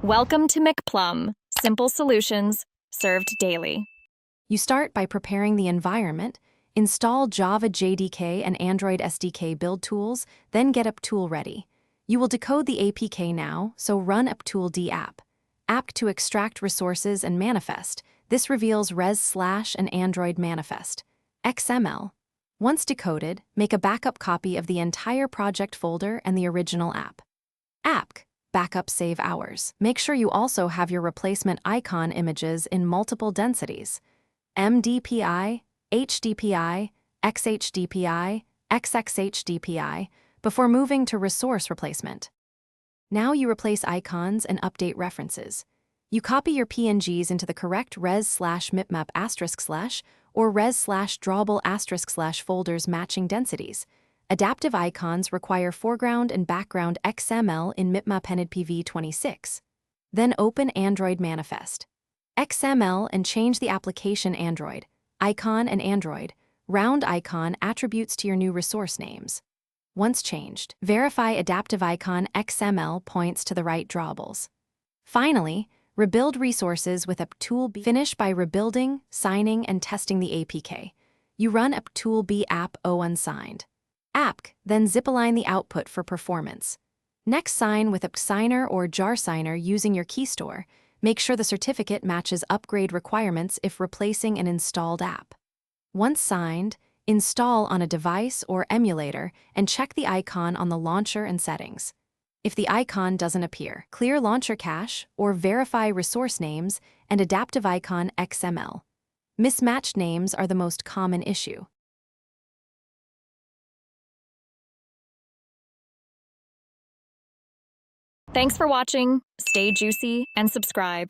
Welcome to McPlum, simple solutions served daily. You start by preparing the environment, install Java JDK and Android SDK build tools, then get Aptool ready. You will decode the APK now, so run aptool app. App to extract resources and manifest. This reveals res/ and Android manifest. XML. Once decoded, make a backup copy of the entire project folder and the original app. Apk. Backup save hours. Make sure you also have your replacement icon images in multiple densities. MDPI, HDPI, XHDPI, XXHDPI, before moving to resource replacement. Now you replace icons and update references. You copy your PNGs into the correct res/mipmap*/ or res/drawable*/ folders matching densities. Adaptive icons require foreground and background XML in mipmap.pv26. Then open Android Manifest. XML and change the application Android, icon and Android, round icon attributes to your new resource names. Once changed, verify adaptive icon XML points to the right drawables. Finally, rebuild resources with Aptool B. Finish by rebuilding, signing, and testing the APK. You run Aptool B app O unsigned. Apk, then zip-align the output for performance. Next, sign with AppSigner or Jar Signer using your key store. Make sure the certificate matches upgrade requirements if replacing an installed app. Once signed, install on a device or emulator and check the icon on the launcher and settings. If the icon doesn't appear, clear launcher cache or verify resource names and adaptive icon XML. Mismatched names are the most common issue. Thanks for watching. Stay juicy and subscribe.